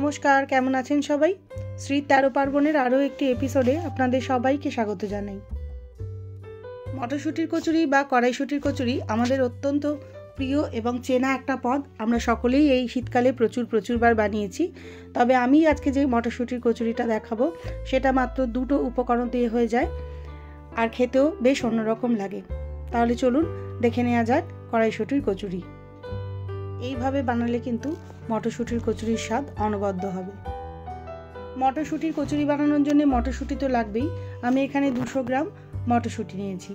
নমস্কার, কেমন আছেন সবাই? শ্রী ১৩ পার্বণের আরও একটি এপিসোডে আপনাদের সবাইকে স্বাগত জানাই। মটরশুঁটির কচুরি বা কড়াইশুঁটির কচুরি আমাদের অত্যন্ত প্রিয় এবং চেনা একটা পদ। আমরা সকলেই এই শীতকালে প্রচুরবার বানিয়েছি। তবে আমি আজকে যে মটরশুঁটির কচুরিটা দেখাবো সেটা মাত্র দুটো উপকরণ দিয়ে হয়ে যায়, আর খেতেও বেশ অন্যরকম লাগে। তাহলে চলুন দেখে নেওয়া যাক কড়াইশুঁটির কচুরি। এইভাবে বানালে কিন্তু মটরশুঁটির কচুরির স্বাদ অনবদ্য হবে। মটরশুঁটির কচুরি বানানোর জন্য মটরশুঁটি তো লাগবেই। আমি এখানে 200 গ্রাম মটরশুঁটি নিয়েছি।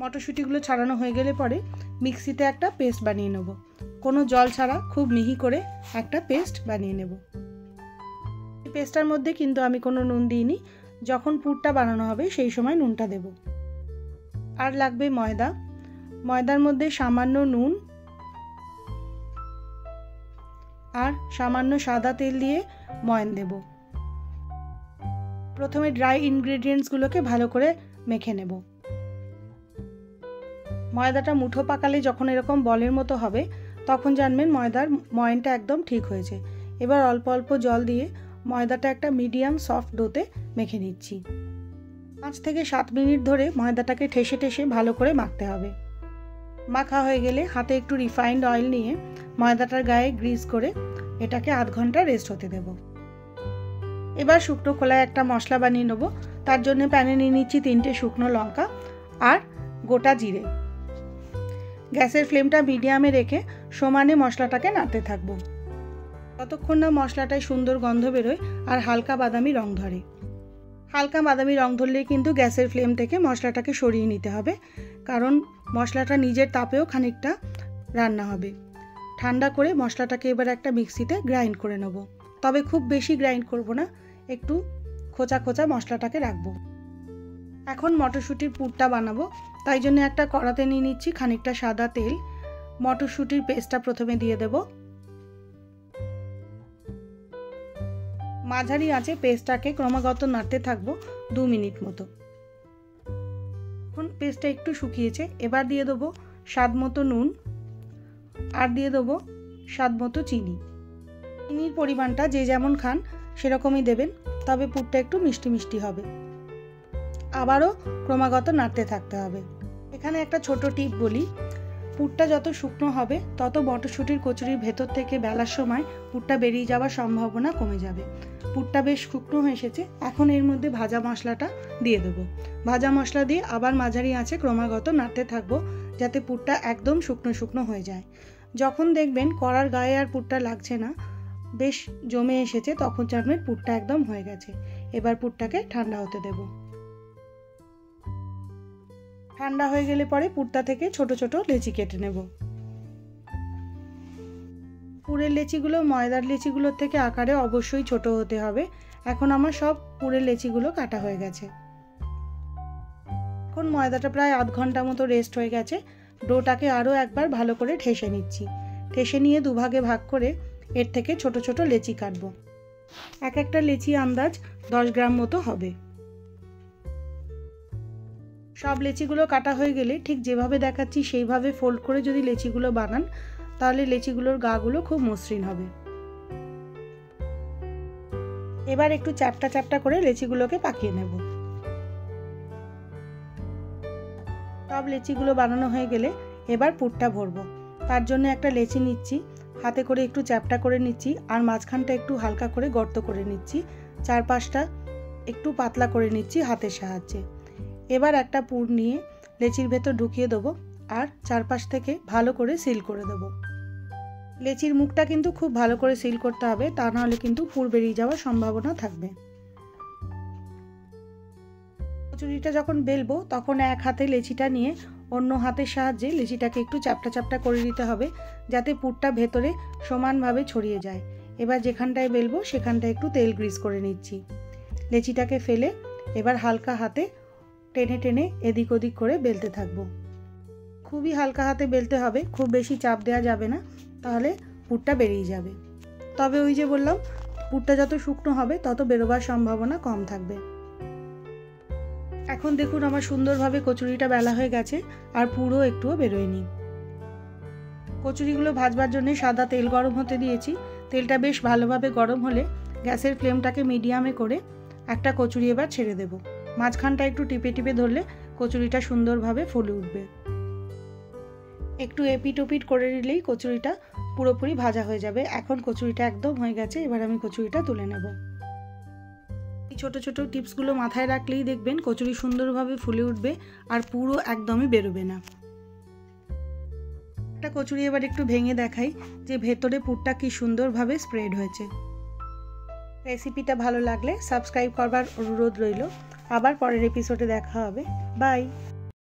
মটরশুঁটিগুলো ছাড়ানো হয়ে গেলে পরে মিক্সিতে একটা পেস্ট বানিয়ে নেব। কোনো জল ছাড়া খুব মিহি করে একটা পেস্ট বানিয়ে নেব। এই পেস্টটার মধ্যে কিন্তু আমি কোনো নুন দিইনি। যখন পুরটা বানানো হবে সেই সময় নুনটা দেব। আর লাগবে ময়দা। ময়দার মধ্যে সামান্য নুন আর সামান্য সাদা তেল দিয়ে ময়ান দেব। প্রথমে ড্রাই ইনগ্রেডিয়েন্টসগুলোকে ভালো করে মেখে নেব। ময়দাটা মুঠো পাকালে যখন এরকম বলের মতো হবে তখন জানবেন ময়দার ময়ানটা একদম ঠিক হয়েছে। এবার অল্প অল্প জল দিয়ে ময়দাটা একটা মিডিয়াম সফট ডোতে মেখে নিচ্ছি। 5 থেকে 7 মিনিট ধরে ময়দাটাকে ঠেসে ঠেসে ভালো করে মাখতে হবে। মাখা হয়ে গেলে হাতে একটু রিফাইন্ড অয়েল নিয়ে ময়দাটার গায়ে গ্রিজ করে এটাকে আধ ঘন্টা রেস্ট হতে দেব। এবার শুকনো খোলায় একটা মশলা বানিয়ে নেব। তার জন্য প্যানে নিয়ে নিচ্ছি 3টে শুকনো লঙ্কা আর গোটা জিরে। গ্যাসের ফ্লেমটা মিডিয়ামে রেখে সমানে মশলাটাকে নাড়তে থাকবো ততক্ষণ না মশলাটায় সুন্দর গন্ধ বেরোয় আর হালকা বাদামি রং ধরে। হালকা বাদামি রং ধরলেই কিন্তু গ্যাসের ফ্লেম থেকে মশলাটাকে সরিয়ে নিতে হবে, কারণ মশলাটা নিজের তাপেও খানিকটা রান্না হবে। ঠান্ডা করে মশলাটাকে এবার একটা মিক্সিতে গ্রাইন্ড করে নেব। তবে খুব বেশি গ্রাইন্ড করব না, একটু খোঁচা খোঁচা মশলাটাকে রাখবো। এখন মটরশুঁটির পুরটা বানাবো। তাই জন্য একটা কড়াতে নিয়ে নিচ্ছি খানিকটা সাদা তেল। মটরশুঁটির পেস্টটা প্রথমে দিয়ে দেব। মাঝারি আঁচে পেস্টটাকে ক্রমাগত নাড়তে থাকবো 2 মিনিট মতো। এখন পেস্টটা একটু শুকিয়েছে। এবার দিয়ে দেবো স্বাদ মতো নুন আর দিয়ে দেবো স্বাদ মতো চিনি। চিনির পরিমাণটা যে যেমন খান সেরকমই দেবেন, তবে পুরটা একটু মিষ্টি মিষ্টি হবে। আবারও ক্রমাগত নাড়তে থাকতে হবে। এখানে একটা ছোট টিপ বলি, পুরটা যত শুকনো হবে তত মটরশুঁটির কচুরির ভেতর থেকে বেলার সময় পুরটা বেরিয়ে যাওয়ার সম্ভাবনা কমে যাবে। পুরটা বেশ শুকনো হয়ে এসেছে। এখন এর মধ্যে ভাজা মশলাটা দিয়ে দেবো। ভাজা মশলা দিয়ে আবার মাঝারি আঁচে ক্রমাগত নাড়তে থাকবো যাতে পুরটা একদম শুকনো শুকনো হয়ে যায়। যখন দেখবেন কড়ার গায়ে আর পুরটা লাগছে না, বেশ জমে এসেছে, তখন জানবেন পুরটা একদম হয়ে গেছে। এবার পুরটাকে ঠান্ডা হতে দেব। ঠান্ডা হয়ে গেলে পরে পুরটা থেকে ছোট ছোট লেচি কেটে নেব। পুরের লেচিগুলো ময়দার লেচিগুলোর থেকে আকারে অবশ্যই ছোট হতে হবে। এখন আমার সব পুরের লেচিগুলো কাটা হয়ে গেছে। এখন ময়দাটা প্রায় আধ ঘন্টা মতো রেস্ট হয়ে গেছে। ডোটাকে আরও একবার ভালো করে ঠেসে নিচ্ছি। ঠেসে নিয়ে দুভাগে ভাগ করে এর থেকে ছোট ছোট লেচি কাটবো। এক একটা লেচি আন্দাজ 10 গ্রাম মতো হবে। সব লেচিগুলো কাটা হয়ে গেলে ঠিক যেভাবে দেখাচ্ছি সেইভাবে ফোল্ড করে যদি লেচিগুলো বানান তাহলে লেচিগুলোর গাগুলো খুব মসৃণ হবে। এবার একটু চ্যাপটা চ্যাপটা করে লেচিগুলোকে পাকিয়ে নেব। সব লেচিগুলো বানানো হয়ে গেলে এবার পুরটা ভরবো। তার জন্য একটা লেচি নিচ্ছি, হাতে করে একটু চ্যাপটা করে নিচ্ছি আর মাঝখানটা একটু হালকা করে গর্ত করে নিচ্ছি। চারপাশটা একটু পাতলা করে নিচ্ছি হাতের সাহায্যে। এবার একটা পুর নিয়ে লেচির ভেতর ঢুকিয়ে দেবো আর চারপাশ থেকে ভালো করে সিল করে দেবো। লেচির মুখটা কিন্তু খুব ভালো করে সিল করতে হবে, তা নাহলে কিন্তু পুর বেরিয়ে যাওয়ার সম্ভাবনা থাকবে। কচুরিটা যখন বেলবো তখন এক হাতে লেচিটা নিয়ে অন্য হাতের সাহায্যে লেচিটাকে একটু চ্যাপটা চ্যাপটা করে দিতে হবে যাতে পুরটা ভেতরে সমানভাবে ছড়িয়ে যায়। এবার যেখানটায় বেলবো সেখানটায় একটু তেল গ্রিজ করে নিচ্ছি। লেচিটাকে ফেলে এবার হালকা হাতে টেনে টেনে এদিক ওদিক করে বেলতে থাকবো। খুবই হালকা হাতে বেলতে হবে, খুব বেশি চাপ দেওয়া যাবে না, তাহলে পুরটা বেরিয়ে যাবে। তবে ওই যে বললাম, পুরটা যত শুকনো হবে তত বেরোবার সম্ভাবনা কম থাকবে। এখন দেখুন আমার সুন্দরভাবে কচুরিটা বেলা হয়ে গেছে, আর পুরো একটুও বেরোয়নি। কচুরিগুলো ভাজবার জন্য সাদা তেল গরম হতে দিয়েছি। তেলটা বেশ ভালোভাবে গরম হলে গ্যাসের ফ্লেমটাকে মিডিয়ামে করে একটা কচুরি এবার ছেড়ে দেব। মাঝখানটা একটু টিপে টিপে ধরলে কচুরিটা সুন্দরভাবে ফুলে উঠবে। একটু এপিট ওপিট করে নিলেই কচুরিটা পুরোপুরি ভাজা হয়ে যাবে। এখন কচুরিটা একদম হয়ে গেছে, এবার আমি কচুরিটা তুলে নেব। এই ছোটো ছোটো টিপসগুলো মাথায় রাখলেই দেখবেন কচুরি সুন্দরভাবে ফুলে উঠবে আর পুরো একদমই বেরোবে না। একটা কচুরি এবার একটু ভেঙে দেখাই যে ভেতরে পুরটা কি সুন্দরভাবে স্প্রেড হয়েছে। রেসিপিটা ভালো লাগলে সাবস্ক্রাইব করবার অনুরোধ রইল। আবার পরের এপিসোডে দেখা হবে। বাই।